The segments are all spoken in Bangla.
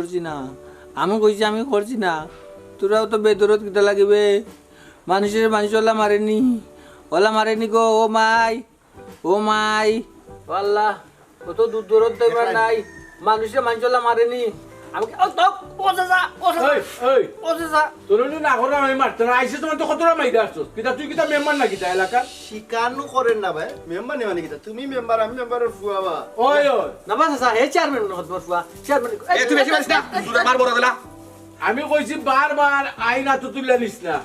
করছি না, আমি কইছি আমি করছি না। তোরাও তো বেদরত কিতা লাগিবে, মানুষের মানুষ ওলা মারেনি গো। ও মাই ও আল্লাহ, কত দূর দূরত দইবার নাই, মানুষের মানুষ ওলা মারেনি। আমি শিকানো করেন না ভাই, মেম্বার নেই মানে কিতা তুমি মেম্বার আমি মেম্বারের ফুয়াবা। আমি কইছি বারবার আইনা তো তুলে নিস না।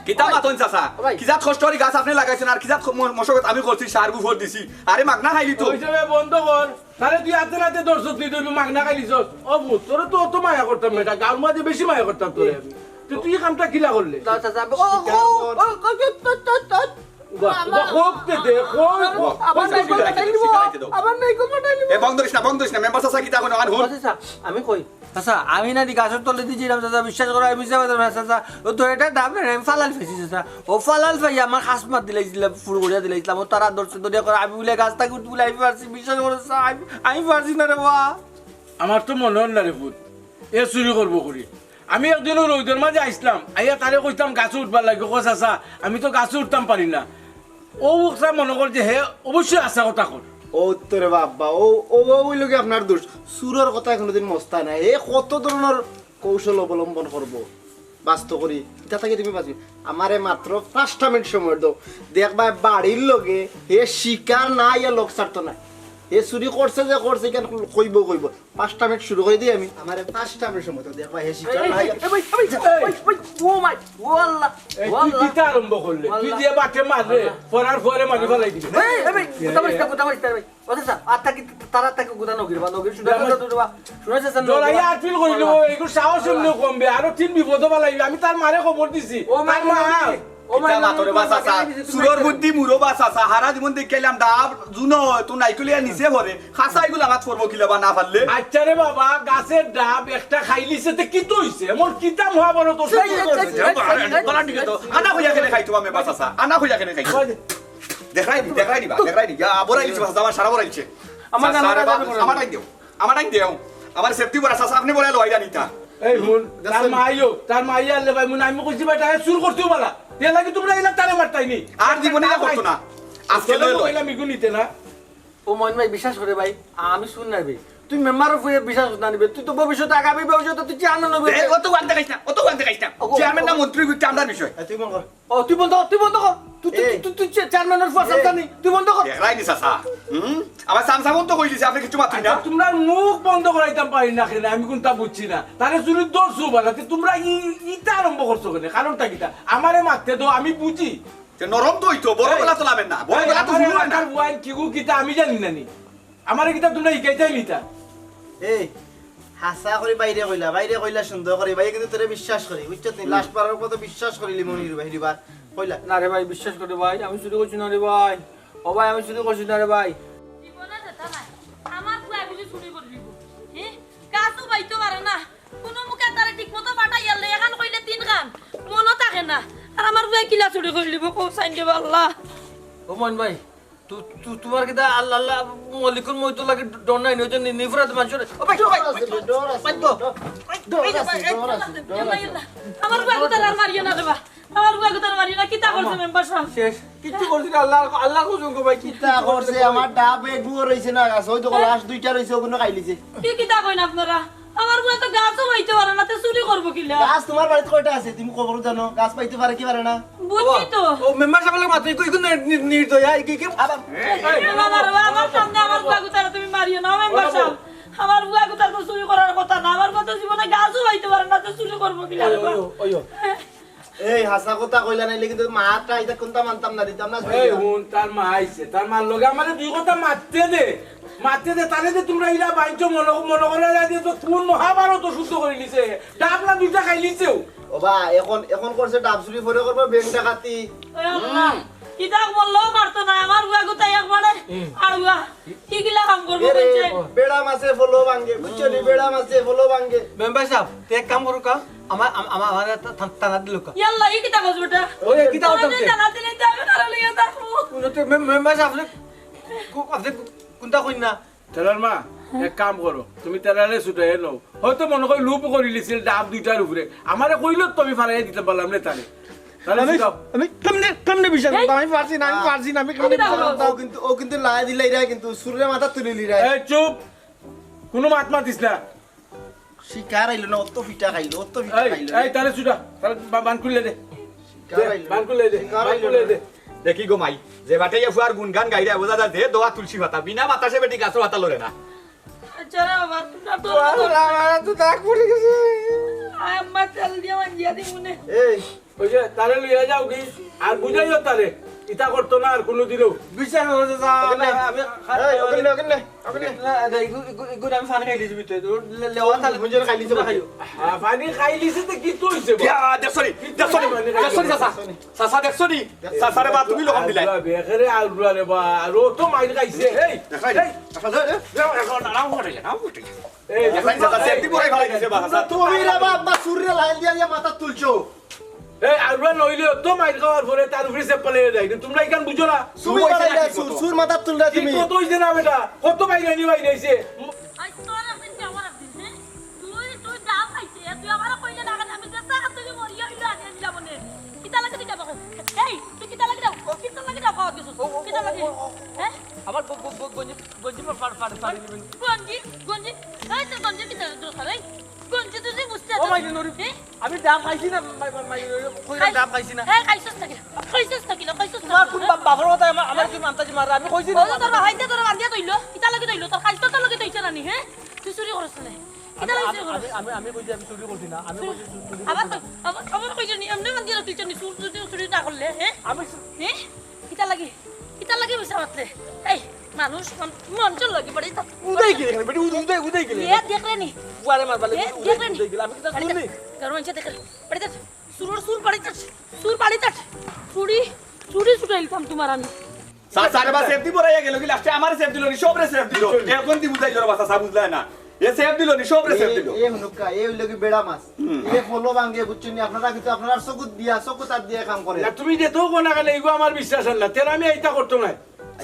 কিতাব মাতন চাচা, কিজাত কষ্টরি গাছ আপনি লাগাইছেন আর কিজাত মশকত আমি করছি, সার গুফর দিছি। আরে মাগনা খাইলি তো। বন্ধ কর, তাহলে তুই হাতে হাতে দর্শক তুই মাগনা খাইলিস। ও তোর তো অত মায়া করতাম না, এটা গাঁর মাঝে বেশি মায়া করতাম তোরে আমি। তুই এই কামটা কিলা করলে? আমি কই চাচা, আমি না দি গাছের তলে দিয়েছিলাম চাচা, বিশ্বাস করো আমি বিশ্বাস করতাম না চাচা। ও তো এটা ডাব না, আমি ফালাল ফেছি চাচা। ও ফালাল ফাই আমার খাস মার দিলাইছিলাম, ফুল করিয়া দিলাইছিলাম। ও তারা দর্শন দরিয়া করে আমি বলে গাছটা উঠে বলে আমি পারছি, বিশ্বাস করো চাচা আমি পারছি না রে বা। আমার তো মনে হল না রে পুত, এ চুরি করবো করি। আমি একদিন রোদের মাঝে আসলাম, আইয়া তারে কইতাম গাছে উঠবার লাগে। ও চাচা আমি তো গাছে উঠতাম পারি না। ও মনে কর যে হে অবশ্যই আশা কথা কর। ও তোরে বাবা, ও ও ওই লোকে আপনার দোষ। সুরের কথা এখনো দিন মস্তা নাই, এ কত ধরনের কৌশল অবলম্বন করবো বাস্ত করি। এটা থেকে তুমি বাঁচবি। আমারে মাত্র 5টা মিনিট সময় দাও, দেখবা বাড়ির লগে হে শিকার না ইয়া লোক ছাড়তো না। এ চুরি করছে যে করছে, কেন কইব 5টা মিনিট শুরু করে দিই আমি। আমারে 5টা মিনিট সময় দাও, দেখবা হে শিকার না ইয়া। তুই কিতা আরম্ভ করলে? তুই যে বাটে মারলে পরার পরে মারি ফেলাই দিবি। আরো তিন বিপদ পালাইবি। আমি তার মারে খবর দিছি। সুরর বুদ্ধি মুরো বা চাচা, হারা জীবন দেখাইলাম ডাব জুনো তুই নাইকুলিয়া নিচে ভরে খাসা এগুলো আঘাত করবো কিলাবা না পারলে। আচ্ছা রে বাবা, গাছের ডাব একটা খাইলিছে তে কি তো হইছে? এমন কিতা মহা বড় তো আনা হইয়া কেনে খাইতো আমি বা চাচা, আনা হইয়া কেনে খাইতো দেখাই দিবা বড়াইছে বাসা, আমার সারা বড়াইছে। আমার টাইম দিও আমার সেফটি বড়া চাচা, আপনি বলে লইয়া নিতা। এই হুন তার মাইয়া আনলে ভাই মুন আমি কইছি বেটা চুর করতেও বলা তে লাগি তোমরা এলা তারে মারতাইনি আর জীবনে না করতো না, আজকে লইলা মিগু নিতে না। ও মন ভাই বিশ্বাস করে ভাই, আমি শুন না ভাই, তুই মেম্বারের ফুয়ে বিশ্বাস না নিবে। তুই তো ভবিষ্যতে আগামী ভবিষ্যতে তুই চেয়ারম্যান হবে। অত গান দেখাইছ না, চেয়ারম্যান না মন্ত্রী চামড়ার বিষয়। তুই বল কর। ও তুই বন্ধ কর। তুই চেয়ারম্যানের ফুয়া সামনে তুই বন্ধ কর। দেখাই নি চাচা, আমার সামসামন তো কই দিছে, আপনি কিছু মাত্রই না। তোমরা মুখ বন্ধ করাইতাম পারি না কেন? আমি কোনটা বুঝছি না। তারে চুরি দর্শু বানাতে তোমরা ইটা আরম্ভ করছো কেন? কারণটা কিটা? আমারে মারতে তো আমি বুঝি নরম তো হইতো, বড় বেলা তো লাভেন না, বড় বেলা তো শুনুন না। কিগু কিটা আমি জানি না নি, আমারে কিটা তোমরা ইকাইতাই নিতা। এই হাসা করে বাইরে কইলা সুন্দর করে ভাই, কিন্তু তোরে বিশ্বাস করি বুঝছত নি? লাস্ট বারের মতো বিশ্বাস করিলি মনির ভাই রিবার কইলা না রে ভাই, বিশ্বাস করে ভাই আমি চুরি করছি না রে ভাই। ও ভাই আমি চুরি করছি না রে ভাই। জীবনে যেটা নাই আমার ফুয়া বুঝি চুরি করে দিব। হ্যাঁ কাজও পাইতে পারে না, কোনো মুখে তারে ঠিক মতো পাঠাই আলে এখন কইলে 3 গান মনও থাকে না। আর আমার ফুয়া কিলা চুরি করে দিব কো সাইন দেব আল্লাহ। ও মন ভাই তোমার কিটা আল্লাহ আল্লাহ মলিকুল মইতো লাগে ডর নাই নয় নিফরাত মানুষের। ও ভাই ডর আছে। আমার ফুয়া কোথায় আর মারিয়া না দেবা, আমার ফুয়া কোথায় মারিয়া না। কিতা করছে মেম্বার সাহেব? শেষ কিচ্ছু করছি না, আল্লাহ কুজুঙ্গ ভাই কিতা করছে? আমার ডাব এগুয়া রইছে না, গাছ হয়তো লাস্ট 2টা রইছে, ওগুলো খাইলিছে। কি কিতা কইন আপনারা? আমার ফুয়া তো গাছও পাইতে পারে না, তে চুরি করবো কিলা? গাছ তোমার বাড়িতে কয়টা আছে তুমি খবর জানো? গাছ পাইতে পারে কি পারে না? বুঝছি তো। ও মেম্বার সাহেবের মাত্র কই কোন নির্দয়া কি আবার আমার সামনে আমার ফুয়া কোথায় তুমি মারিও না মেম্বার সাহেব। আমার ফুয়া কোথায় তো চুরি করার কথা না, আমার কত জীবনে গাছও পাইতে পারে না, তে চুরি করবো কিলা? এই হাসা কথা কইলা নাইলে কিন্তু মাটা এটা কোনটা মানতাম না, দিতাম না। এই হুন তার মা আইছে, তার মার লগে আমারে দুই কথা মারতে দে তারে যে তোমরা ইলা বাইছো মনে করে যে তো কোন মহাভারত শুদ্ধ করে নিছে, ডাবলা 2টা খাই লিছেও। ও বা এখন করছে ডাব চুরি ফরে করবে, ব্যাংক ডাকাতি। কিতা বললো মারতো না, আমার ফুয়া কোথায় একবারে আড়ুয়া কি কিলা কাম করবো বলছে। বেড়া মাছে ফলো ভাঙ্গে বুঝছো নি? বেড়া মাছে ফলো ভাঙ্গে। মেম্বার সাহেব এক কাম করো কা, আমার টানা দিল কা। ইয়াল্লা এই কিতা বলছ বেটা? ওই কিতা হতো কে? জানা দিলে যাবে না রে লিয়া দেখো। মেম্বার সাহেব আপনি কোনটা কইন না? চলার মা এক কাম করো তুমি তেলারে ছুটাই নাও হয়তো মনে করি লুপ করে লিছিল ডাব দুইটার উপরে আমারে কইলো তুমি ফারাই দিতে পারলাম না তারে তাহলে ছুটাও। আমি কেমনে বিশ্বাস করব আমি পারছি না আমি কেমনে বিশ্বাস করব ও কিন্তু লাই দিলে ইরা কিন্তু সুরের মাথা তুলি লিরা এই চুপ কোনো মাত মাতিস না শিকার আইলো না অত ফিটা খাইলো এই তাহলে ছুটা তাহলে বান খুলে দে বান খুলে দে বান খুলে দে দেখি গো মাই যে বাটে ফুয়ার গুনগান গাইরা বোঝা যায় দে দোয়া তুলসী পাতা বিনা বাতাসে বেটি গাছর পাতা লরে না চলো বাবা তোমরা তো তো দাগ পড়ে গেছে আম্মা তেল দিয়ে মাঞ্জিয়া দি মনে এই ওই যে তারে লইয়া যাও কি আর বুঝাইও তারে ইটা করতো না আর কোনোদিনও বিশ্বাস করো চাচা আমি এই ওখানে এগুলো আমি ফান খাই দিয়েছি ভিতরে লেওয়া তাহলে মুঞ্জের খাইলি তো খাইও পানি খাই লিছে তো কি তো হইছে দেখছনি চাচা চাচা দেখছনি চাচারে বা তুমি লগাম দিলাই বেখেরে আউলা রে বা আর ও তো মাইর খাইছে এই দেখাই দে এখন নাও হটে নাও হটে এই দেখাই চাচা সেফটি পরে ভালো দিছে বা চাচা তুমি রে বাবা সুরের লাইন দিয়া মাথা তুলছো এই আউলা নইলে তো মাইর খাওয়ার পরে তার উপরে চেপলে যায় তোমরা ইকান বুঝো না তুমি বাড়াইলা সুর মাথা তুললা কি তুমি কত হইছে না বেটা কত মাইর নি ভাই নাইছে আই তোর আপনি যাওয়ার আপনি হ্যাঁ তুই যা পাইছে তুই আমার কইলে না কেন আমি দেশা হাত থেকে মরিয়া হইলো আগে যাব না কিতা লাগে দিবা এই তুই কিতা লাগে দাও খাওয়া দিছস কিতা লাগে হ্যাঁ আমার গঞ্জি পাড়ি দিবেন গঞ্জি এই তো গঞ্জি কিতা দরকার এই গঞ্জি তুই বুঝতে ও মাইরে নরি আমি ডাব খাইছি না কইরা ডাব খাইছি না হ্যাঁ খাইছস নাকি তোমার কোন বাবার কথা আমার কি মানতাজি মারা আমি কইছি ও তোর হাইতে তোর বান্ধিয়া দইলো কিতা লাগে দইলো তোর খাইছ তোর লাগে দইছ রানি হ্যাঁ তুই চুরি করছ না কিতা লাগে চুরি করছ আমি কইছি আমি চুরি করছি না আমি কইছি চুরি আবার কইছ নি এমনি বান্ধিয়া তুই চুরি চুরি না করলে হ্যাঁ আমি হ্যাঁ কিতা লাগে বিছা মাতলে এই মানুষ মন চল লাগি পড়ে তো উদয় গেলে বেটি উদয় গেলে এ দেখ রে নি বুয়ারে মারবালে দেখ রে নি উদয় গেলে আমি কি শুননি কারণ ইচ্ছা দেখ পড়ে তো সুর পাড়ি তট চুরি ছুটাইতাম তোমার আমি চাচারে বা সেফটি পরে গেল কি লাস্টে আমার সেফ দিল নি সবরে সেফ দিল এখন দি বুঝাই জরা বাসা সব বুঝলাই না এ সেফ দিল নি সবরে সেফ দিল এ হুনুকা এ হইলো কি বেড়া মাছ এ ফলো ভাঙে বুঝছেন আপনারা কিন্তু আপনারা চকুত আর দিয়ে কাম করে না তুমি যেতেও কোনা গেলে এগো আমার বিশ্বাস হল না তেরা আমি এইটা করতো না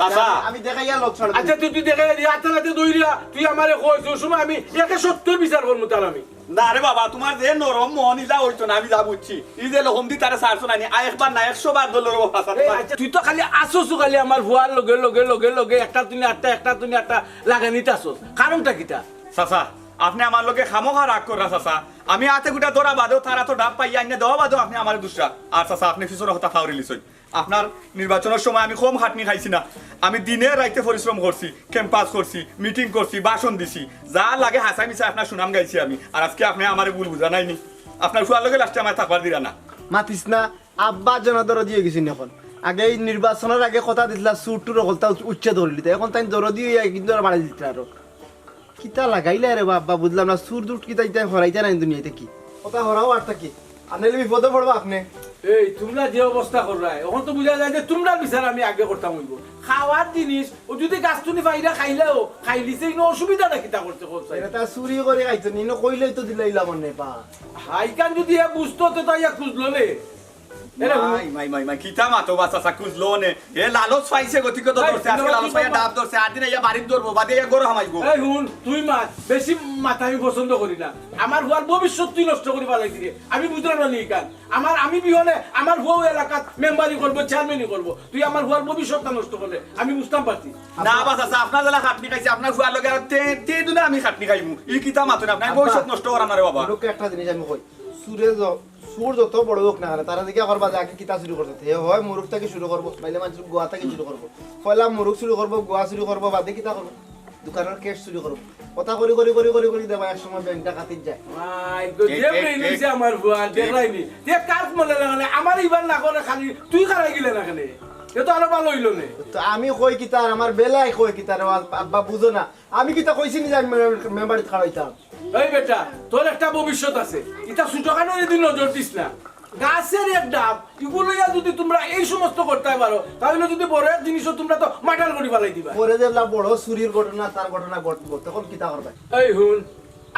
চাচা আমি দেখাইয়া লোক ছাড়ব আচ্ছা তুই দেখে আতালাতে দইরা তুই আমারে কইছ সময় আমি একে 70 বিচার করব তার আমি না রে বাবা তোমার যে নরম মন ইলা হইতো না আমি যা বুঝছি ই যে লহম দি তারে সারছো না আর একবার না 100 বার দলর বাসা আচ্ছা তুই তো খালি আসছু খালি আমার ভুয়ার লগে একটা তুমি আটটা লাগানিতে আসছ কারণটা কিটা চাচা আপনি আমার লগে খামোখা রাগ করা চাচা আমি হাতে গুটা ধরা বাদেও তারা তো ডাব পাই আইনে দেওয়া বাদেও আপনি আমার দুসরা আর চাচা আপনি পিছনে কথা খাওয়ারি লিছই আপনার নির্বাচনের সময় আমি কম খাটনি খাইছি না আমি দিনে রাইতে পরিশ্রম করছি ক্যাম্পাস করছি মিটিং করছি ভাষণ দিছি যা লাগে হাসা মিশা আপনার সুনাম গাইছি আমি আর আজকে আপনি আমার ভুল বুঝা নাইনি আপনার ফুয়ার লগে লাস্টে আমার থাকবার দিলা না মাতিস না আব্বা জনদর দিয়ে গেছিন এখন আগে এই নির্বাচনের আগে কথা দিছিলা সুরটুর কথা উচ্চে ধরিলিতে এখন তাই দর দিয়ে কিন্তু আর বাড়াই দিতে আরো কিতা লাগাইলে রে বাবা বুঝলাম না সুর দুট কিতা ইতা হরাইতে নাই দুনিয়াতে কি কথা হরাও আর কি আনলে বিপদে পড়বা আপনি এই তোমরা যে অবস্থা কররাই এখন তো বুঝা যায় যে তোমরা বিচার আমি আগে করতাম হইব খাওয়ার জিনিস ও যদি গাছটুনি পাইরা খাইলিছে কোনো অসুবিধাটা কিতা করতে কোথায় এটা চুরি করে খাইতো নিনো কইলেই তো দিলাইলা মনে পা হাইকান যদি এ বুঝতো তো তাই খুঁজলো নে মাই কিতা মাতো বাসা সাকুজ লোনে এ লালচ পাইছে গতিকে তো ধরছে আজকে লালচ পাইয়া ডাব ধরছে আর দিন ইয়া বাড়ির ধরবো বাদে ইয়া গরো হামাইবো এই হুন তুই মাত বেশি মাথা আমি পছন্দ করি না আমার হুয়ার ভবিষ্যৎ তুই নষ্ট করি পালাইছি রে আমি বুঝলাম না নি কান আমি বিহনে আমার হুয়া এলাকাত মেম্বারি করবো চেয়ারম্যানই করবো তুই আমার হুয়ার ভবিষ্যৎটা নষ্ট করলে আমি বুঝতাম পারছি না বাসা আপনার জেলা খাটনি খাইছে আপনার ফুয়ার লগে আর তে দুনা আমি খাটনি খাইমু ই কিতা মাতো না আপনার ভবিষ্যৎ নষ্ট করা না রে বাবা লোকে একটা জিনিস আমি কই সুর যত বড় হোক না তারা দিকে করবা যে আগে কিতা শুরু করতে হে হয় মুরুখ থেকে শুরু করবো নাইলে মানুষ গোয়া থেকে শুরু করবো পয়লা মুরুখ শুরু করবো গোয়া শুরু করবো বাদে কিতা করবো দোকানের কেস শুরু করবো কথা করি দেবা এক সময় ব্যাংকটা কাটির যায় আমার ভুয়ার দেখলাইনি কাজ মনে লাগালে আমার ইবার না করে খালি তুই খারাই গেলে না খালি এ তো আরো ভালো হইলো নে তো আমি কই কিতা আমার বেলায় কই কিতা আব্বা বুঝো না আমি কিতা কইছি নি যে আমি মেম্বারিত খাওয়াইতাম এই বেটা তোর একটা ভবিষ্যৎ আছে এটা ছোটখাটো এদিন নজর দিস না গাছের এক ডাব এগুলো যদি তোমরা এই সমস্ত করতে পারো তাহলে যদি বড় এক জিনিসও তোমরা তো মাটাল করে ফেলাই দিবা পরে যে বড় চুরির ঘটনা তার ঘটনা ঘটবো তখন কিতা করবে এই হুন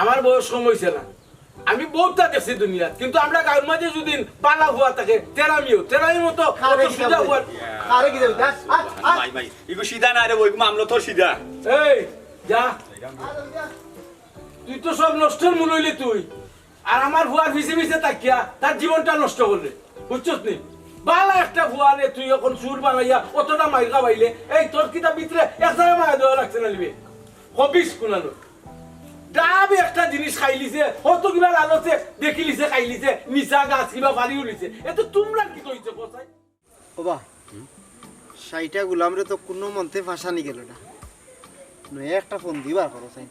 আমার বয়স কম হয়েছে না আমি বহুতটা দেখছি দুনিয়া কিন্তু আমরা গাঁর মাঝে যদি পালা হওয়া থাকে তেরামি মতো সুবিধা হওয়ার আরে কি দেবে মাই ইগো সিধা না রে ওই মামলা তো সিধা এই যা তুই তো সব নষ্টের মূল হইলে তুই আর আমার ভুয়ার ভিসে ভিসে তাকিয়া তার জীবনটা নষ্ট করলে বুঝছস নি বালা একটা ভুয়ারে তুই এখন সুর বানাইয়া অতটা মাইকা বাইলে এই তোর কিতা ভিতরে এক জায়গায় মায়া দেওয়া লাগছে না লিবে হবিস কুনানো ডাবি একটা জিনিস খাইলিছে হয়তো কিবা লালছে দেখিলিছে খাইলিছে নিচা গাছ কিবা বাড়ি উলিছে এত তোমরা কি কইছে কোথায় ওবা সাইটা গুলামরে তো কোনো মন্তে ফাঁসানি গেল না একটা ফোন দিবার করো সাইন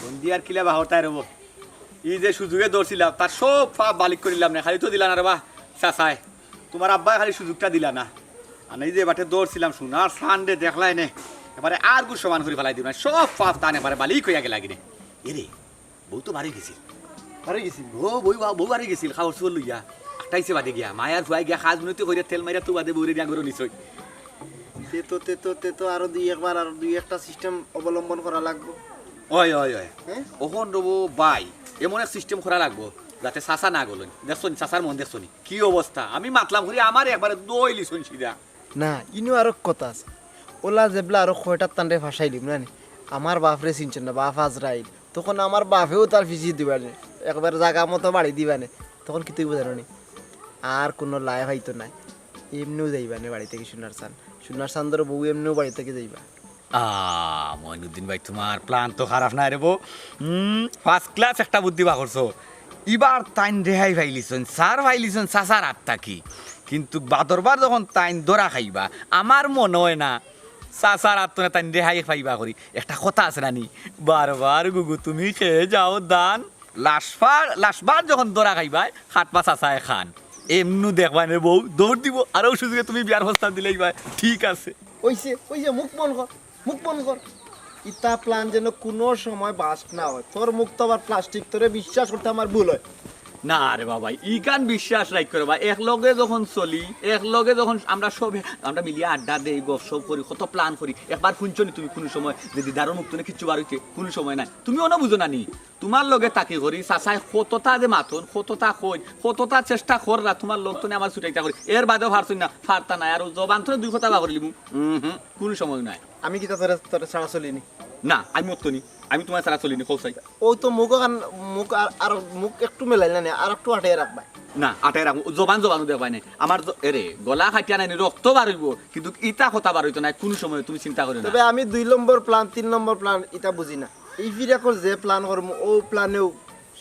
বন্দি আর কিলা বাহতায় রব ই যে সুযোগে দৌড়ছিলাম তার সব পাপ বালিক করিলাম না খালি তো দিলা না রে বা চাচাই তোমার আব্বা খালি সুযোগটা দিলা না আর এই যে বাটে দৌড়ছিলাম সোনার সানডে দেখলাই নে এবারে আর গুর সমান করে ফেলাই দিব না সব পাপ তান এবারে বালিক হইয়া গেলা গিরে এরে বউ তো বাড়ি গেছিল আরে গেছি বউ বাড়ি গেছিল খাওয়ার চুল লইয়া আটাইছে বাদে গিয়া মায়ার ভুয়াই গিয়া খাজ মিনতি করে তেল মাইরা তো বাদে বউরে দিয়া গরো নিছই তে তো আরো দুই একটা সিস্টেম অবলম্বন করা লাগবে ওই ওই ওই হ্যাঁ? ওখন রব বাই এমন এক সিস্টেম করা লাগবো যাতে চাচা না গলেন দেখছো চাচার মন দেখছো কি অবস্থা আমি মাতলাম করি আমার একবারে দইলি শুন সিধা না ইনো আরো কথা আছে ওলা যেবলা আরো কয়টার টান্ডে ফাঁসাই দিম না আমার বাপরে চিনছেন না বাপ আজরাইল তখন আমার বাপেও তার ফিসি দিবানে একবার জায়গা মতো বাড়ি দিবানে তখন কি তুই বোঝানো নি আর কোনো লাই হয়তো নাই এমনিও যাইবানে বাড়ি থেকে সোনার চান্দর বউ এমনিও বাড়ি থেকে যাইবা মইনুদ্দিন ভাই তোমার প্ল্যান তো খারাপ নাই রে বউ ফার্স্ট ক্লাস একটা বুদ্ধি বা করছো এবার তাইন রেহাই ফাইলিছন সার ফাইলিছন চাচার আত্মা কি কিন্তু বাদরবার যখন তাইন দরা খাইবা আমার মনে হয় না চাচার আত্মনে তাইন রেহাই পাইবা করি একটা কথা আছে নানি বারবার গুগু তুমি খেয়ে যাও দান লাশবার যখন দরা খাইবা হাত পা চাচায় খান এমনু দেখবা রে বউ দৌড় দিব আরও সুযোগে তুমি বিয়ার প্রস্তাব দিলেই ভাই ঠিক আছে ওইছে মুখ বন্ধ কর ইতা প্ল্যান যেন কোনো সময় বাস্ট না হয় তোর মুখ তো আবার প্লাস্টিক তোরে বিশ্বাস করতে আমার ভুল হয় না রে বাবা ইকান বিশ্বাস রাখ করে বা এক লগে যখন চলি এক লগে যখন আমরা মিলিয়ে আড্ডা দেই গপসপ করি কত প্ল্যান করি একবার শুনছো নি তুমি কোনো সময় যে দিদারও মুখ তো কিচ্ছু বার হইছে কোনো সময় নাই তুমি অন বুঝো না নি তোমার লগে তাকে করি চাচাই কতটা যে মাথন কতটা কই কতটা চেষ্টা কর না তোমার লোক তো আমার ছুটাইটা করি এর বাদেও পারছই না ফারতা নাই আর জবান তো দুই কথা বা করিলিমু কোনো সময় নাই আমি কি তোরে ছাড়া চলিনি না আমি মত নি আমি তোমার ছাড়া চলিনি কৌসাই ওই তো মুখ আর মুখ একটু মেলাই না আর একটু আটাই রাখবা না আটাই রাখবো জবানও দেখবাই নাই আমার এরে গলা খাটিয়া নাই রক্ত বার হইব কিন্তু ইটা কথা বার হইতো নাই কোনো সময় তুমি চিন্তা করি না তবে আমি 2 নম্বর প্ল্যান 3 নম্বর প্ল্যান এটা বুঝি না এই ফিরাকর যে প্ল্যান করব ও প্ল্যানেও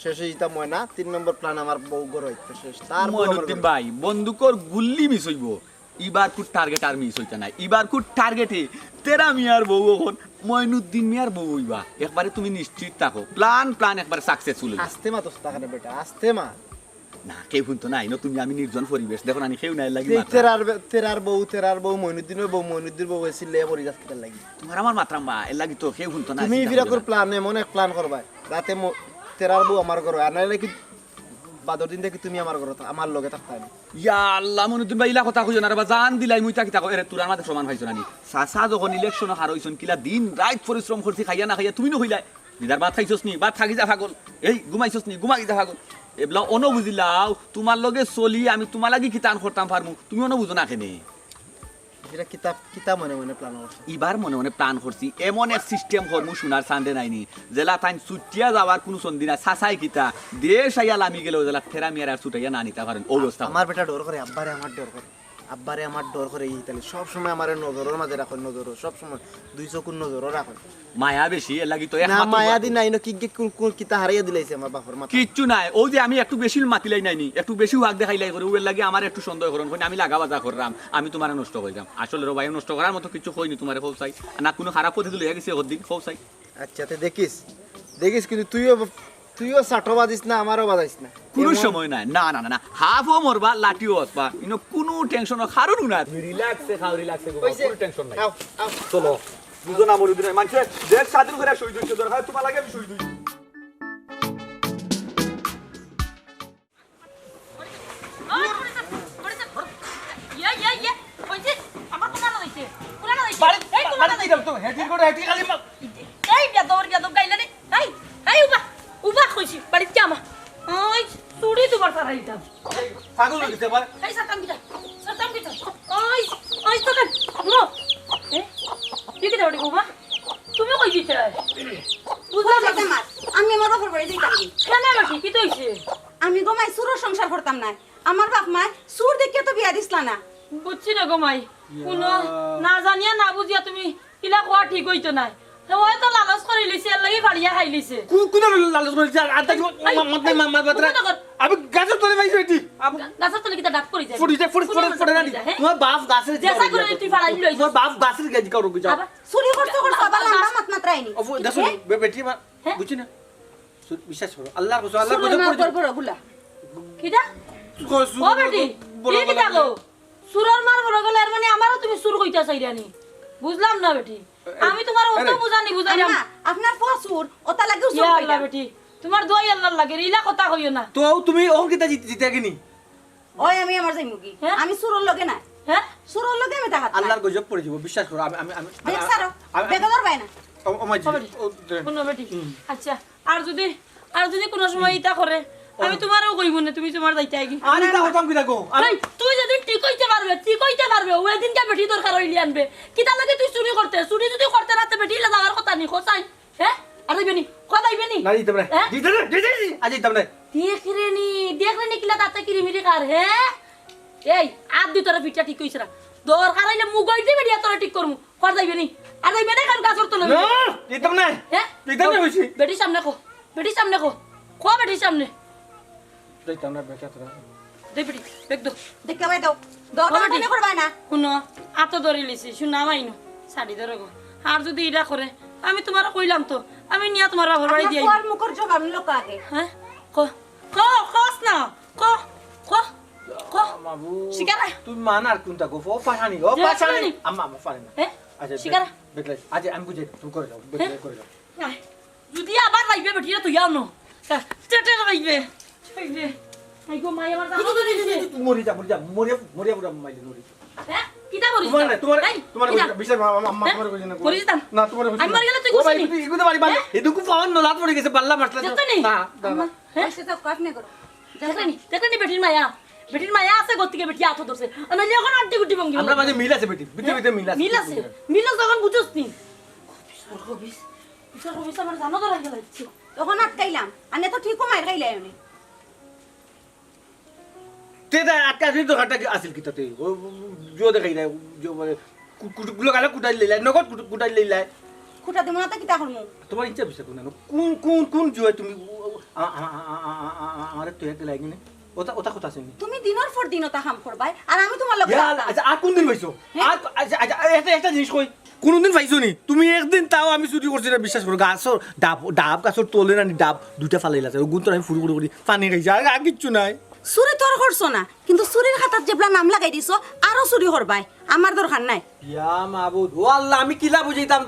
শেষে ইটা মই না 3 নম্বর প্ল্যান আমার বউ গর হইতো শেষ তার মইনুদ্দিন ভাই বন্দুকর গুল্লি মিস হইব এবার কুট টার্গেট আর মিস হইতা নাই এবার কুট টার্গেটে তেরা মিয়ার বউ এখন মইনুদ্দিন মিয়ার বউ হইবা একবারে তুমি নিশ্চিত থাকো প্ল্যান একবারে সাকসেসফুল হইবা আস্তে মা দোস্ত কানে বেটা আস্তে মা না কেউ শুনতো নাই না তুমি আমি নির্জন পরিবেশ দেখো না কেউ নাই লাগি তেরার বউ মইনুদ্দিনের বউ এসিলে পরি যাচ্ছে লাগি তোমার আমার মাত্রাম বা এর লাগি তো কেউ শুনতো না তুমি ফিরাকর প্ল্যান এমন এক প্ল্যান করবা রাতে তেরার বউ আমার ঘর আর নাইলে কি বাদর দিন দেখি তুমি আমার ঘর আমার লগে থাকতে হবে ইয়া আল্লাহ মনুদ্দিন ভাই ইলা কথা কইছো না রে বা জান দিলাই মুই তাকি তাকো এরে তুরার মাঝে সমান হইছো নানি সাসা যখন ইলেকশন হার হইছন কিলা দিন রাত পরিশ্রম করছি খাইয়া না খাইয়া তুমি ন হইলাই দিদার ভাত খাইছস নি ভাত থাকি যা পাগল এই ঘুমাইছস নি ঘুমাই যা পাগল এবলা অন বুঝিলাও তোমার লগে চলি আমি তোমার লাগি কি টান করতাম পারমু তুমি অন বুঝো না কেনে এটা কিতাব মনে প্ল্যান করছে এবার মনে প্ল্যান করছি এমন এক সিস্টেম করমু সোনার সানডে নাইনি জেলা তাইন ছুটিয়া যাওয়ার কোনো সন্ধি না সাসাই কিতা দেশ আইয়া লামি গেলেও জেলা থেরা মিয়ার আর ছুটাইয়া না নিতে পারেন অবস্থা আমার বেটা ডর করে আব্বারে আমার ডর করে এই তাহলে সব সময় আমার নজরের মাঝে রাখো সব সময় 2 চকুর নজরও রাখো মায়া বেশি এর লাগি তো না মায়া দি নাই ন কি কিতা হারাইয়া দিলাইছে আমার বাপর মাথা কিচ্ছু নাই ও যে আমি একটু বেশি মাতিলাই নাইনি একটু বেশি হাক দেখাইলাই করে ওর লাগি আমার একটু সন্দেহ করন আমি লাগা বাজা করলাম আমি তোমার নষ্ট কইলাম আসলে রবাই নষ্ট করার মতো কিছু কইনি তোমারে খোসাই না কোনো খারাপ পদ্ধতি লইয়া গেছে ওদিন খোসাই আচ্ছা তে দেখিস কিন্তু তুইও সাটো বাজিস না আমারও বাজাইস না কোনো সময় নাই না না না হাফও মরবা লাঠিও আসবা ইনো কোনো টেনশন কারণ না রিল্যাক্সে খাও রিল্যাক্সে কোনো টেনশন নাই চলো বুঝো না মরুদিন মানুষে দেশ স্বাধীন করে শুই দুইছে দরকার তোমার লাগে আমি শুই দুই পাগল হয়ে গেছে এবার তুমি কই দিতে হয় বুঝলাম না বুঝলাম মাত আমি আমার বাপের বাড়ি যাইতাম কি? কেন বেটি কি তো হইছে আমি গোমাই সুরের সংসার করতাম না আমার বাপ মা সুর দেখে তো বিয়া দিছলা না বুঝছি না গো মাই কোনো না জানিয়া না বুঝিয়া তুমি কিলা কোয়া ঠিক হইতো নাই ওই তো লালচ করে লিছে এর লাগি ফাড়িয়া খাই লিছে কোন লালচ করেছে আর তাই মত নাই মামা বাতরা আমি গাছের তলে পাইছি এটি গাছের তলে কিটা ডাক পড়ি যায় ফুড়ি না তোমার বাপ গাছের জেসা করে তুই ফাড়াই লইছ তোমার বাপ গাছের গেজি কারো যাও আবার চুরি করতে করতে আবার লম্বা মাত মাত্রাইনি অফু দেখো বেটি মা বুঝছি না বিশ্বাস করো আল্লাহর কসম আল্লাহর সুরের মার কসম বড় বুলা কিটা ও বেটি কি কিটা গো সুরার মার বড় গলে এর মানে আমারও তুমি সুর কইতা চাইরানি বুঝলাম না বেটি আমি তোমার অত বুঝানি বুঝাইলাম আম্মা আপনার ফুয়া সুর ওটা লাগে সুর ইয়া কইলা আল্লাহ বেটি তোমার দোয়াই আল্লাহ লাগে ইলা কথা কইও না তো তুমি ওর কিতা জিতে গিনি ওই আমি আমার যাই মুগি হ্যাঁ? আমি সুরর লগে না হ্যাঁ সুরর লগে আমি তাহাত আল্লাহর গজব পড়ে যাব বিশ্বাস করো আমি আমি আমি দেখ সারো বেগদর বাই না ও মা জি শুনো বেটি আচ্ছা আর যদি কোনো সময় ইটা করে আমি তোমারও কইব না তুমি তোমার যাইতে আগে আরে তা হতাম কি দেখো এই, তুই যদি ঠিক হইতে পারবে ওই দিনকে বেটি দরকার হইলি আনবে কিতা লাগে তুই চুরি যদি করতে রাতে বেটি লা যাওয়ার কথা নি খোসাই হ্যাঁ আর দিবেনি কদাইবেনি না দিতে না হ্যাঁ? দিতে না দিতে আজ দিতাম না দেখরেনি কিলা তাতে কিরিমিরি কার হ্যাঁ এই আর দুই তোরা পিঠা ঠিক কইছরা দরকার হইলে মুগই দিবে দিয়া তোরা ঠিক করমু কদাইবেনি আর দিবেনি কারণ গাছর তোলে না দিতাম না হ্যাঁ দিতাম না হইছি বেটি সামনে কো বেটির সামনে দিতাম না বেটা তোরা দে বেটি দেখ দো দেখে বাই দাও দরকার বাবাটি। মনে করবা না শুনো আত ধরে লিছি শুনা মাইনো শাড়ি ধরে গো আর যদি এটা করে আমি তোমার কইলাম তো আমি নিয়া তোমার বাবার বাড়ি আপনার দিয়ে ফুয়ার মুখর জবাব লোক আগে হ্যাঁ কস না ক মাবু শিকারা তুই মান আর কোনটা গো ও পাশানি আম্মা আম্মা পারে না হ্যাঁ আচ্ছা শিকারা বেটলাই আজ আমি বুঝে তুমি করে যাও বেটলাই করে যাও আয়, যদি আবার রাইবে বেটিরা তুই আনো চেটে রাইবে আই গো মাই আমার জানো তো দিছে মরি যা মরিয়া পুরা মাইলে মরি হ্যাঁ কিটা করিস তোমার না তোমার এই, তোমার কিটা? বিচার আম্মা তোমার কইছে না করিস না? না তোমার আমি মারি গেলে তুই ও ভাই কইছিস নি? এগুলো মারি বাল এদুকু পাওন নলাত পড়ে গেছে বাল্লা মারতে যেত নি? না না হ্যাঁ সে তো কাট নে করো দেখনি বেটির মায়া আছে গতিকে বেটি আতো ধরছে আমি এখন আড্ডি গুটি ভঙ্গি আমরা মাঝে মিল আছে বেটি ভিতরে মিল আছে মিল যখন বুঝছ নি আমার জানো তো রাখতে লাগছে তখন আটকাইলাম আনে তো ঠিক মার খাইলাই আমি তেদা আটকা দিন তো হাটা আসিল কিতাতে ও জো দেখাই না জো গুলো গালা কুটাই লইলাই নগদ কুটাই লইলাই খুঁটা দিব না তো কিতা করমু তোমার ইচ্ছা বিষয় কোন কোন জুয়ে তুমি আমার তো হেতে লাগি না ওটা কথা আছে তুমি দিনের পর দিন ওটা কাম করবাই আর আমি তোমার লগে আচ্ছা আর কোন দিন পাইছো আর আচ্ছা একটা জিনিস কই কোনদিন পাইছো নি তুমি একদিন তাও আমি চুরি করছি না বিশ্বাস করো গাছর ডাব গাছর তোলে না ডাব দুইটা ফালাইলা আছে গুণ তো আমি ফুড়ি ফুড়ি পানি খাইছি আর কিচ্ছু নাই চুরি তোর করছো না কিন্তু চুরির খাতার যেবলা নাম লাগাই দিছো আরো চুরি করবাই আমার দরকার নাই ইয়া মাবুদ ও আল্লাহ আমি কিলা বুঝাইতাম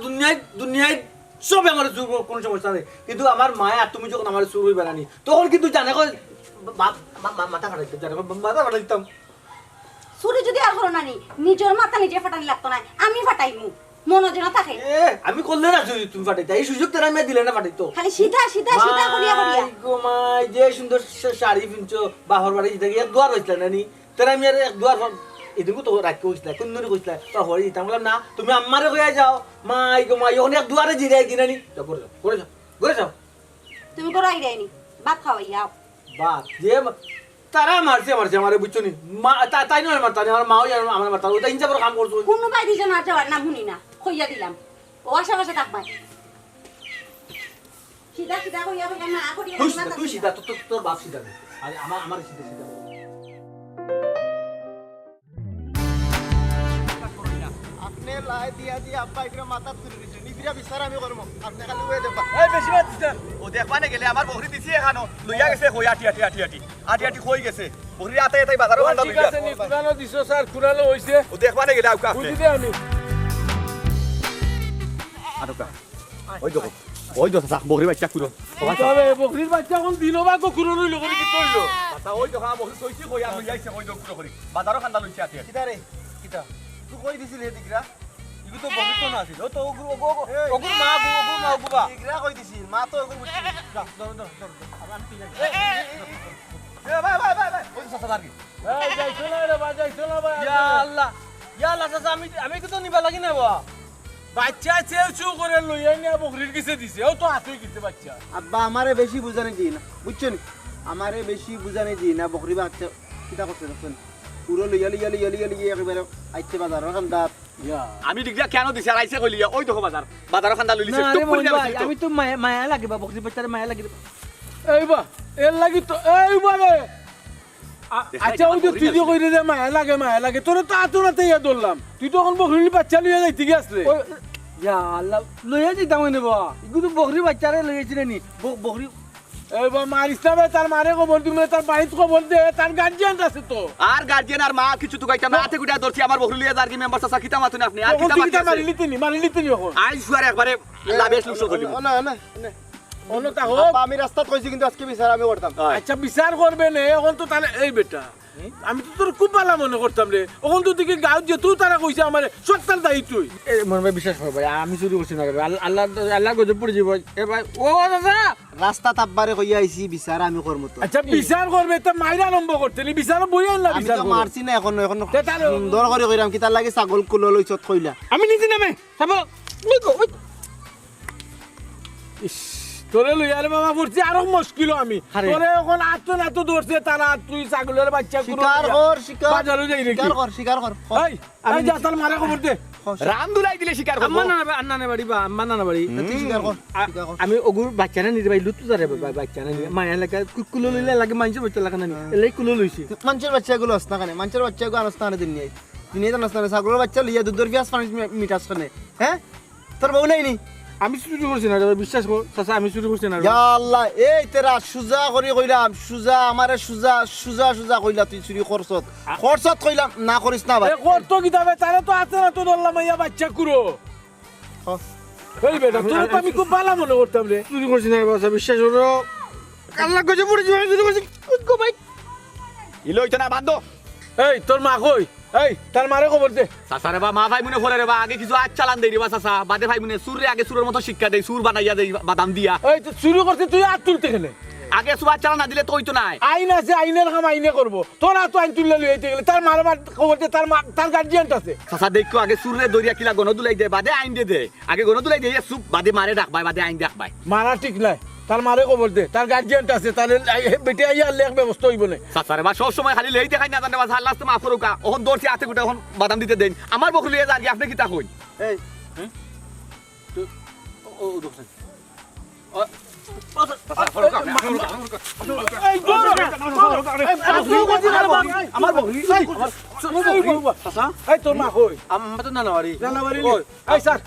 দুনিয়ায় সব আমার চুর কোনো সমস্যা নেই কিন্তু আমার মায়া তুমি যখন আমার চুর হইবে না তখন কিন্তু জানে মাথা ফাটাইতে জানে মাথা ফাটাইতাম চুরি যদি আর করো না নি নিজের মাথা নিজে ফাটানি লাগতো না আমি ফাটাইমু মনে যেন থাকে এ আমি করলে না তুমি ফাটাইতা এই সুযোগ তোরা আমি দিলে না ফাটাইতো খালি সিধা সিধা সিধা করিয়া করিয়া মাই গো মাই যে সুন্দর শাড়ি পিনছো বাহর বাড়ি থেকে এক দুয়ার হইছিল না নি তোরা আমি আর এক দুয়ার এদিকে তো রাখতে হইছিল কোন দিন কইছিল তো হরি দিতাম বললাম না তুমি আমারে কইয়া যাও মাই গো মাই অনেক দুয়ারে জিরাই দিনা নি তো করে যাও তুমি করো আইরাইনি ভাত খাওয়াইয়াও বাপ যে তারা মারছে আমারে বুঝছো নি মা তাই নয় মারতা আমার মাও আমার মারতা ওটা হিংসা করে কাম করছো কোনো বাই দিছে না যাওয়ার নাম শুনি না কইয়া দিলাম ও আশেপাশে থাকবাই সিধা সিধা কইয়া কইয়া না করিয়া তুই সিধা তোর বাপ সিধা আর আমার সিধা আপনি লাই দিয়া দিয়া আব্বা ইকরা মাথা তুলে দিছে নিবিরা বিচার আমি করব আপনি খালি ওই দেখবা এই বেশি বাদ দিছেন ও দেখবা না গেলে আমার বহরি দিছি এখানো লইয়া গেছে কই আটি কই গেছে বহরি আতে এটাই বাজারও খান্দা ঠিক লইয়া আছে নি কুরানো দিছো স্যার কুরানো হইছে ও দেখবা না গেলে আউকা বুঝি দে আমি আরকা ওই দেখো বহরি বাচ্চা কুরো তবে বকরির বাচ্চা কোন দিনো বা কো কুরানো হইলো করে কি কইলো তা ওই দেখো বহরি কইছি কই আমি যাইছে ওই দেখো কুরো করি বাজারও খান্দা লইছে আতে কিটা রে কিটা তুই কই দিছিল হে দিকরা ইগু তো বহুত না আছিল তো ওগুর মা ওগুবা দিকরা কই দিছিল মা তো ওগুর বুঝছি এ ভাই ওই সাসাদার কি এই যাইছো না রে বাজাইছো না ভাই ইয়া আল্লাহ চাচা আমি কিন্তু নিবা লাগি না বা বাচ্চা চেয়ে চু করে লইয়া নিয়ে বকরির কিসে দিছে ও তো হাতই গেছে বাচ্চা আব্বা আমারে বেশি বুঝানি দিই না বুঝছেন আমারে বেশি বুঝানি দিই না বকরি বাচ্চা কিতা করছে দেখছেন পুরো লিয়া একেবারে আইছে বাজারের কান্দাত আমি দিগলা কেন দিছে আর আইছে কইলিয়া ওই দেখো বাজার খান্দা লইলিছে না তো রে পড়ে মইন ভাই যাবে আমি তো মায়া লাগে বা বকরি বাচ্চার মায়া লাগে এইবা এর লাগি তো এইবা রে আচ্ছা ওই যে তুই যে কইরে যে মায়া লাগে তোরে তো আতুরাতে ইয়া ধরলাম তুই তো এখন বকরির বাচ্চা লইয়া যাইতে গেছলে ইয়া আল্লাহ লইয়া যাইতাম এনে বা ইগুতো বকরি বাচ্চারে লইয়াছি নি বকরি এইবা মারিস না ভাই তার মারে খবর তুমি তার বাড়িতে খবর দে তার গার্জিয়ান আছে তো আর গার্জিয়ান আর মা কিছু তো কইতাম না হাতে গুটা ধরছি আমার বকরি লইয়া যার কি মেম্বার চাচা কিতা মাতুন আপনি আর এখন কিতা তুই কিতা মারি মারিলি তিনি এখন আইস সুয়ার একবারে লাভেস লুসো করিম না না অন্য তা হোক আব্বা আমি রাস্তাত কইছি কিন্তু আজকে বিচার আমি করতাম আচ্ছা বিচার করবে নে এখন তো তাহলে এই বেটা আমি তো তোর খুব ভালো মনে করতাম রে এখন তো দিকে গাঁত যে তুই তারা কইছে আমার সত্তার দায়ী তুই মন ভাই বিশ্বাস কর ভাই আমি চুরি করছি না আল্লাহ গজব পড়ে যাব এ ভাই ও দাদা রাস্তাত আব্বারে কইয়া আইছি বিচার আমি করমু তো আচ্ছা বিচার করবে তো মাইরা আরম্ভ করতে নি বিচার বই আনলা আমি বিচার তো করবে। মারছি না এখন তে তাহলে- সুন্দর করে কইরাম কি তার লাগে ছাগল কুলো লইছত কইলা আমি নিজে নামে থামো ইস, তোরে লইয়ারে বাবা পড়ছি আরো মুশকিল আমি আরে। তোরে এখন আতো না তো ধরছে তারা তুই ছাগলের বাচ্চা গুলো শিকার লইয়া কর শিকার বাজারে যাই রে শিকার কর এই আমি যা তার মারা খবর দে রাম দুলাই দিলে শিকার করব আম্মা না বাড়ি বা আম্মা না বাড়ি তুই শিকার কর শিকার কর আমি ওগুর বাচ্চা না নিতে ভাই লুতু যারে বাচ্চা না মায়া লাগা কুলো লইলে লাগে মানুষের বাচ্চা লাগা না এলাই কুলো লইছি মানুষের বাচ্চাগুলো আসনা কানে মানুষের বাচ্চাগুলো আনস্তা না দিন নিয়ে দিনে তো নাস্তা ছাগলের বাচ্চা লইয়া দুধের পিয়াজ পানি মিটাস কানে হ্যাঁ তোর বউ নাই নি আমি চুরি করছি না বিশ্বাস কর চাচা আমি চুরি করছি না ইয়া আল্লাহ এই তেরা সুজা করি কইলাম সুজা আমারে সুজা কইলা তুই চুরি খরচত কইলাম না করিস না ভাই এ করতো কি তবে তারে তো আছে না তো ধরলাম ইয়া বাচ্চা কুরো এই বেটা তোর তো আমি খুব ভালো মনে করতাম রে চুরি করছি না বাবা বিশ্বাস করো আল্লাহ গজব পড়ে যাব চুরি করছি গো ভাই ইলো হইতো না বাদ এই তোর মা কই এই তার মারে খবর দে চাচা রে বা মা ভাই মনে পড়ে রে বা আগে কিছু আজ চালান দেই রে বা চাচা বাদে ভাই মনে সুর রে আগে সুরের মতো শিক্ষা দেই সুর বানাইয়া দেই বাদাম দিয়া এই তো চুরি করতে তুই হাত তুলতে গেলে আগে সুবাদ চালান না দিলে তো হইতো না আইন আছে আইনের কাম আইনে করবো তোরা তো আইন তুললে লইতে গেলে তার মার খবর দে তার গার্জিয়ান আছে চাচা দেখো আগে সুর রে দরিয়া কিলা গণ দুলাই দে বাদে আইন দে আগে গণ দুলাই দে সুপ বাদে মারে ডাকবাই বাদে আইন ডাকবাই মারা ঠিক নাই তার মারে খবর দে তার গার্জিয়ান আছে তাহলে বেটে আইয়া লেখ ব্যবস্থা হইব না চাচা রে বা সব সময় খালি লেই দেখাই না জানে বা আল্লাহ তো মাফ করুকা ওহন দরছি হাতে গুটা ওহন বাদাম দিতে দেন আমার বকরি লিয়ে যার কি আপনি কিতা কই এই ও দোকান এই দৌড় আমার বকরি এই তোর মা কই আম্মা তো না বাড়ি জানা বাড়ি এই স্যার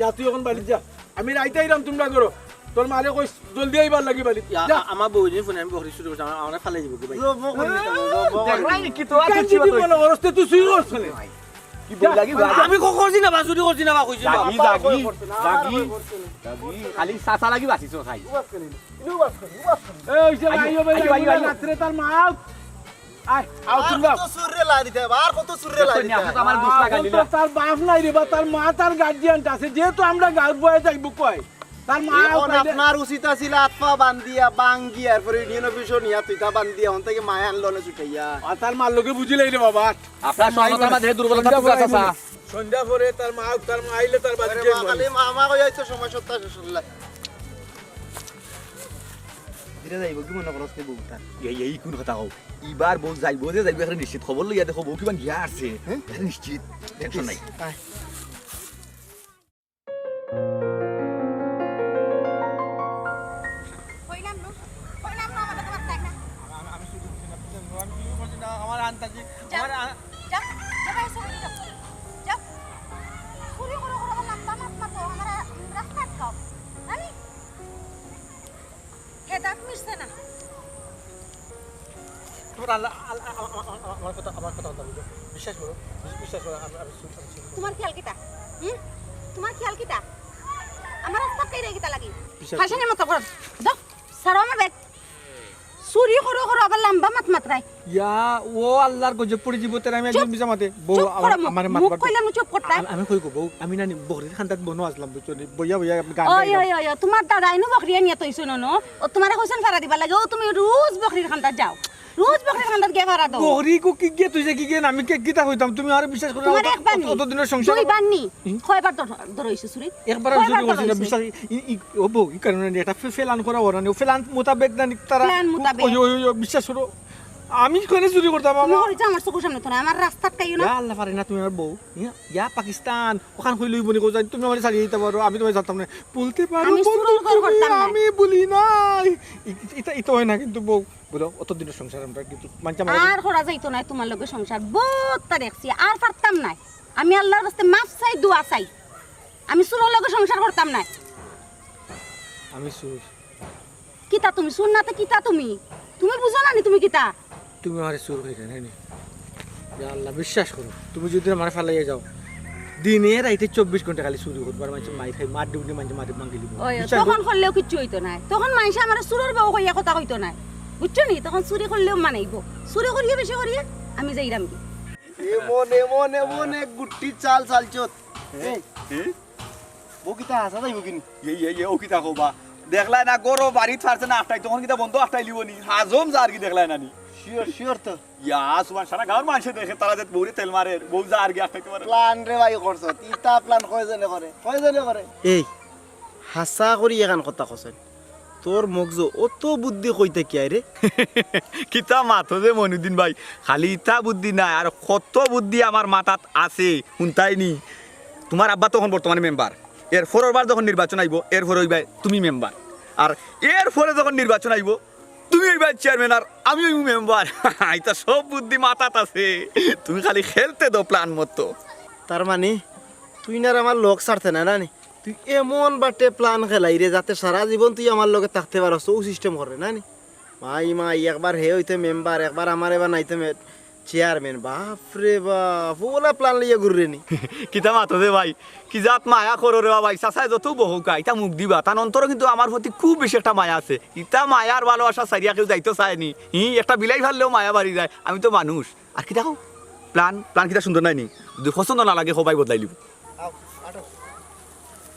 যা তুই এখন বাড়ি যা আমি রাইতে আইরাম তোমরা করো তোর মারে কই জলদি আইবার লাগি বাড়ি যা আমার বউজি ফোনে আমি বকরি চুরি করছি আমার ফালাই যাব ভাই রব করি দেখলাই কি তো কেন যদি মনে করতে তুই শুরু করছলে কি বই লাগি আমি করছি না বা চুরি করছি না বা কইছি জাগি খালি চাচা লাগি বাঁচিছো খাই এই যে আইও ভাই রাত্রে তার মা আয় আও তোমরা কত সুরে লা দিতে আর কত সুরে লা দিতে আমার দুষ লাগাই দিলা তার বাপ নাই রে বা তার মা তার গার্জিয়ান আছে যেহেতু আমরা গাঁর বয়ে যাইব কয় তার মা এখন আপনার উচিত আছিল আতফা বান্ধিয়া বাঙ্গিয়া এরপরে ইউনিয়ন অফিস নিয়া তুইতা বান্ধিয়া হন থেকে মায়া আনলো না ছুটাইয়া তার মার লোকে বুঝিলাই রে বাবা আপনার সন্তান মাঝে দুর্বলতা পুরা চাচা সন্ধ্যা পরে তার মা আইলে তার বাড়ি খালি মামা কই আইতো সময় সপ্তাহ শেষ হল ধীরে যাইব কি মনে করছ বউটা এই কোন কথা কও এবার বউ যাইবো যে যাইবো একটা নিশ্চিত খবর লইয়া দেখো বউ কিমান গিয়া আছে নিশ্চিত টেনশন নাই কইলাম না আমাদের তোমার তাই না আমার আনতাজি যা যা ভাই সব যা যা পুরি করে লম্বা মাত তো আমরা রাস্তা খাও জানি হে দাঁত মিশছে না তোমার আল্লাহ আমার কথা বুঝো বিশ্বাস করো আমি তোমার খেয়াল কিটা তোমার খেয়াল কিটা আমার রাস্তা কইরে কিটা লাগি বিশ্বাস- ফাশনের মতো কর দাও সারো আমার ব্যাগ চুরি করো আবার লম্বা মাত রাই ইয়া ও আল্লাহর গজব পড়ে যাব তেরা আমি চুপ, একদম বিজামাতে বউ চুপ করো আমার মুখ কইলাম চুপ করতে আমি কই গো বউ আমি না বকরির খান্দাত বনো আসলাম বুঝছনি বইয়া গান ওই ওই ওই তোমার দাদা ইনো বকরি নিয়ে তইছো ন ও তোমারে কইছেন ফারা দিবা লাগে ও তুমি রোজ বকরির খান্তা যাও রোজ বকরি কান্দাত গে ভাড়া দাও বহরি কো কি গে তুই যে কি গে আমি কে কিতা কইতাম তুমি আর বিশ্বাস করে তোমার একবার নি অত দিনের সংসার দুইবার নি কয়বার ধরইছে চুরি একবার আমি চুরি করছি না বিশ্বাস ও বউ এই কারণে এটা ফেলান করা ওরা নি ফেলান মোতাবেক না তারা প্ল্যান মোতাবেক। ওই বিশ্বাস করো আমি কোনে চুরি করতাম তুমি বাবা হইছে আমার চোখের সামনে তো না আমার রাস্তাত কাইও না ইয়া আল্লাহ পারে না তুমি আর বউ ইয়া পাকিস্তান ওখান কই লইব নি কোজাই তুমি আমার ছাড়িয়ে দিতে পারো আমি তোমায় জানতাম না বলতে পারো আমি বন্ধু, চুরি তুমি, করতাম না। আমি বলি নাই এটা হয় না কিন্তু বউ বলো অত দিনের সংসার আমরা কিন্তু মানতে আমার আর করা যাইতো না তোমার লগে সংসার বহুত দেখছি আর পারতাম না আমি আল্লাহর কাছে মাফ চাই দোয়া চাই আমি সুরের লগে সংসার করতাম না আমি সুর কিতা তুমি শুন না তো কিতা তুমি তুমি বুঝো না নি তুমি কিতা তুমি আমার সুর হয়ে যায় না ইয়া আল্লাহ বিশ্বাস করো তুমি যদি আমার ফালাইয়া যাও দিনে রাইতে 24 ঘন্টা খালি চুরি করবার মানুষ মাই খাই মার ডিউটি মানুষ মারি মাঙ্গি দিব ওই তখন করলেও কিচ্ছু হইতো না তখন মানুষে আমার সুরের বউ কইয়া কথা কইতো না বুঝছো নি তখন চুরি করলেও মানাইব চুরি করিয়ে বেশি করিয়ে আমি যাইরাম কি এমন এক গুটি চাল চালছত বকিতা আসা যাইব কিনি এই ও কিতা কবা দেখলাই না গরো বাড়িত ফারছে না আটটাই তখন কিতা বন্ধ আটটাই লিবনি হাজম যার কি দেখলাই না নি শিওর তো ইয়া সুমান সারা গাঁর মানুষে দেখে তারা যে বউরে তেল মারে বউ যা আর কি আটটাইতে পারে প্ল্যান রে ভাই করছ ইতা প্ল্যান কয়জনে করে এই হাসা করি এখান কথা কছেন তোর মগজ অত বুদ্ধি কইতে কি আই রে কিতা মাথো যে মনুদ্দিন ভাই খালি ইতা বুদ্ধি নাই আর কত বুদ্ধি আমার মাথাত আছে শুনতাই নি তোমার আব্বা তখন বর্তমানে মেম্বার এর পরের যখন নির্বাচন আইব এর পরে হইবা তুমি মেম্বার আর এর পরে যখন নির্বাচন আইব তুমি হইবা চেয়ারম্যান আর আমি হইব মেম্বার এটা সব বুদ্ধি মাথাত আছে তুমি খালি খেলতে দাও প্ল্যান মতো তার মানে তুই না আমার লোক ছাড়তে না নানি তুই এমন বাটে প্ল্যান খেলাই রে যাতে সারা জীবন তুই আমার লগে থাকতে পারস ও সিস্টেম করে নানি মাই একবার হে হইতে মেম্বার একবার আমার এবার নাইতে চেয়ারম্যান বাপ রে বাপ ওলা প্ল্যান লইয়া ঘুরে নি কিতা মাতো দে ভাই কি জাত মায়া করো রে ভাই চাচাই যত বহুকা ইটা মুখ দিবা তার অন্তর কিন্তু আমার প্রতি খুব বেশি একটা মায়া আছে ইটা মায়ার ভালোবাসা সারিয়া কেউ যাইতে চায়নি একটা বিলাই ফেললেও মায়া বাড়ি যায় আমি তো মানুষ আর কি দেখো প্ল্যান কিটা সুন্দর নাই নি যদি পছন্দ না লাগে সবাই বদলাই লিব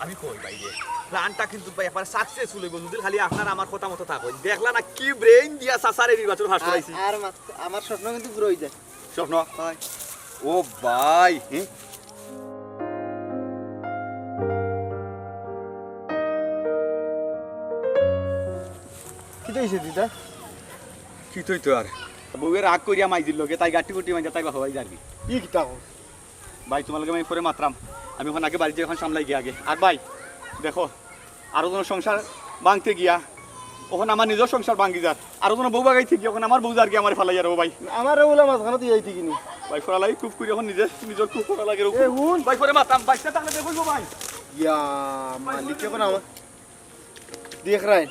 আমি কই ভাই রে প্ল্যানটা কিন্তু ভাই এবার সাকসেসফুল হইব যদি খালি আপনার আমার কথা মতো থাকো দেখলা না কি ব্রেইন দিয়া চাচারে নির্বাচন ফার্স্ট হইছি আর আমার স্বপ্ন কিন্তু পুরো হই যায় স্বপ্ন ও ভাই কি হইছে দিদা কি তুই তো আর বউয়ের রাগ করিয়া মাইজির লগে তাই গাটি গুটি মাইজা তাই হওয়াই যাবি কি কিতা ভাই তোমাকে আমি পরে মাত্রাম আমি ওখানে আগে বাড়িতে এখন সামলাই গিয়ে আগে আর ভাই দেখো আরো জন সংসার ভাঙতে গিয়া ওখানে আমার নিজের সংসার ভাঙ্গি যার আরো জন বউ বাগাইতে গিয়ে ওখানে আমার বউ যার গিয়ে আমার ফেলাই যাবো ভাই আমার ওলা মাঝখানে তুই যাইতি কিনি ভাই ফোরা লাগে খুব করি এখন নিজের খুব ফোরা লাগে এ হুন ভাই পরে মাত্রাম বাইকটা তাহলে দেখো ভাই ইয়া মালিক এখন আমার দেখ রাই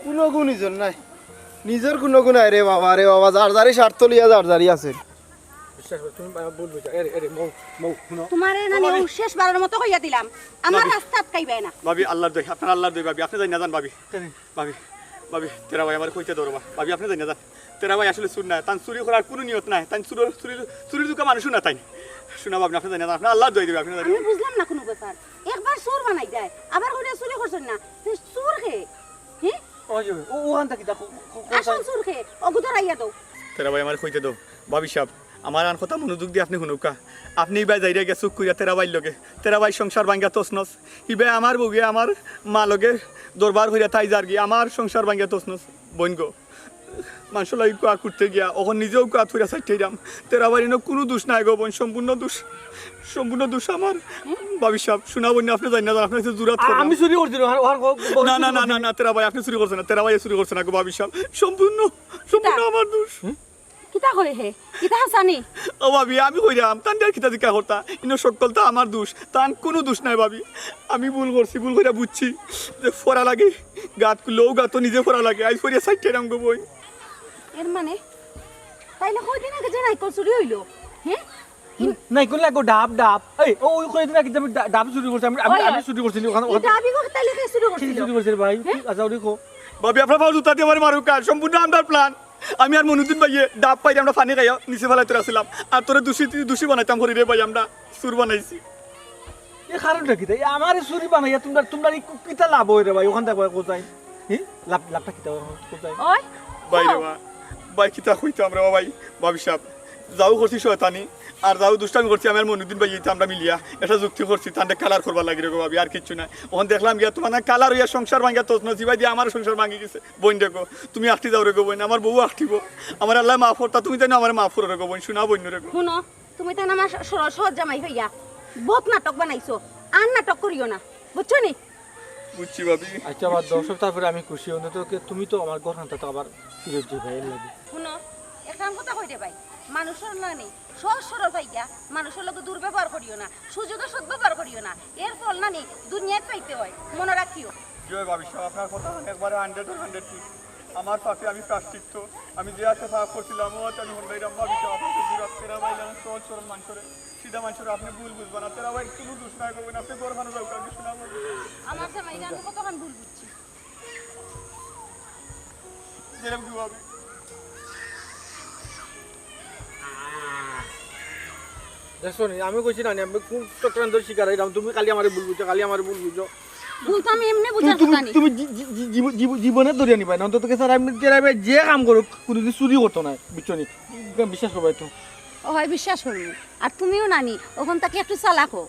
কোনো গুণিজন নাই নিজের কোনো গুণ নাই রে বাবা যার যারি স্বার্থ লিয়া যার যারি আছে বিশ্বাস করো তুমি বলবে এরে মৌ মৌ শুনো তোমার নানি ও শেষবারের মতো কইয়া দিলাম আমার রাস্তা আটকাইবে না ভাবি আল্লাহর দই আপনার আল্লাহর দই ভাবি আপনি জানি না জান ভাবি ভাবি ভাবি তেরা ভাই আমার কইতে ধরো ভাবি আপনি জানি না জান তেরা ভাই আসলে শুন না তান চুরি করার কোনো নিয়ত নাই তান চুরির দুকা মানুষ না তাই শোনা ভাবি আপনি জানি না আপনি আল্লাহর দই দেবে আপনি জানি আমি বুঝলাম না কোনো ব্যাপার একবার সুর বানাই দেয় আবার কইরা চুরি করছেন না সুর খে হ্যাঁ ও ওখান থেকে দেখো আসল সুর খে অগুদর আইয়া দাও তেরা ভাই আমার কইতে দাও ভাবি সাহেব আমার আন কথা মনোযোগ দিয়ে আপনি শুনুকা আপনি ইবাই যাইরে গে চুপ করিয়া তেরা ভাইর লগে তেরা ভাই সংসার ভাঙ্গা তসনস ইবাই আমার বউগে আমার মা লগে দরবার হইয়া তাই যার গিয়ে আমার সংসার ভাঙ্গা তসনস বইন গো মানুষ লাগি কুয়া করতে গিয়া ওখন নিজেও কুয়া থইয়া সাইটে যাম তেরা বাড়ি কোনো দোষ নাই গো বোন সম্পূর্ণ দোষ আমার ভাবি সাহেব শোনা বোন আপনি জানি না আপনি জুরাত আমি চুরি করছি না না না না না তেরা ভাই আপনি চুরি করছেন না তেরা ভাই চুরি করছেন না গো ভাবি সাহেব সম্পূর্ণ আমার দোষ কিতা করে হে কিতা হাসানি ও ভাবি আমি কইরাম তান দেয়ার কিতা দিকা হরতা ইনো সকলটা আমার দোষ তান কোনো দোষ নাই ভাবি আমি ভুল করছি ভুল কইরা বুঝছি যে ফোরা লাগে গাত কুলো গাত নিজে ফোরা লাগে আই ফরিয়া সাইটে রাম গো বই এর মানে তাইলে কয়দিন আগে যে নাইকল চুরি হইলো হ্যাঁ নাই কোন লাগো ডাব এই ও ওই কই দিন আগে আমি ডাব চুরি করছি আমি চুরি করছি ওখানে এটা আমি কো তাইলে কে চুরি কি করছিল চুরি করছি ভাই আচ্ছা ওরে কো ভাবি আপনার পাও জুতা দিয়ে আমার মারুকা সম্পূর্ণ আমার প্ল্যান আমি আর মনুদ্দিন ভাইয়ে ডাব পাই আমরা পানি খাইয়া নিচে ফেলাইতে আসছিলাম আর তোরে দোষী বানাইতাম করি রে ভাই আমরা সুর বানাইছি এই কারণটা কি তাই আমার চুরি বানাইয়া তোমরা কিতা লাভ হই রে ভাই ওখান থেকে কোথায় লাভটা কিতা কোথায় ওই বাইরে মা বাই কিতা কইতো আমরা ভাই ভাবি সাহেব যাও করছি শয়তানি আর যাও দুষ্টামি করছি আমার মনুদ্দিন ভাই এইটা আমরা মিলিয়া এটা যুক্তি করছি তান্ডে কালার করবার লাগি রে গো ভাবি আর কিচ্ছু নাই ওখান দেখলাম গিয়া তোমার না কালার হইয়া সংসার ভাঙ্গা তোষ নসিবাই দিয়ে আমার সংসার ভাঙ্গি গেছে বোন দেখো তুমি আটটি যাও রে গো বোন আমার বউ আটটিব আমার আল্লাহ মাফ করতা তুমি তাই না আমার মাফ করো রে গো বোন শোনা বোন রে গো শুনো তুমি তাই আমার সহজ জামাই হইয়া বহুত নাটক বানাইছো আর নাটক করিও না বুঝছো নি বুঝছি ভাবি আচ্ছা আবার 10 সপ্তাহ পরে আমি খুশি হই না তো তুমি তো আমার ঘর হাঁটা তো আবার ফিরে যাই ভাই লাগে শুনো একটা কথা কইতে ভাই মানুষের নানি সহজ সরল পাইয়া মানুষের লোক দুর্ব্যবহার করিও না সুযোগে সদ্ব্যবহার করিও না এর ফল নানি দুনিয়ায় পাইতে হয় মনে রাখিও কি হয় ভাবি সাহেব আপনার কথা একবারে 100 ঠিক আমার পাশে আমি প্লাস্টিক তো আমি যে আছে সাফ করছিলাম ও আমি হন্ডাইরাম ভাবি সাহেব আপনাকে দূরাত তেরা বাইলাম সহজ সরল মানুষরে সিধা মানুষরে আপনি ভুল বুঝবেন না তেরা ভাই কোনো দোষ না করবেন আপনি গর্ব না যাও কাকে শোনা আমার জামাই আমি কতক্ষণ ভুল বুঝছি যেরকম কি ভাবি দেখো নি আমি কইছি না আমি কোন চক্রান্তর শিকার হইলাম তুমি কালি আমারে ভুল বুঝছো কালি আমারে ভুল বুঝছো ভুল তো আমি এমনি বুঝার কথা নি তুমি জীবনে ধরে নিবা না অন্তত স্যার আমি তেরাবে যে কাম করো কোনোদিন চুরি করতো না বুঝছো নি বিশ্বাস করবাই তো ও হয় বিশ্বাস করবি আর তুমিও নানি ওখান থেকে একটু চালাকো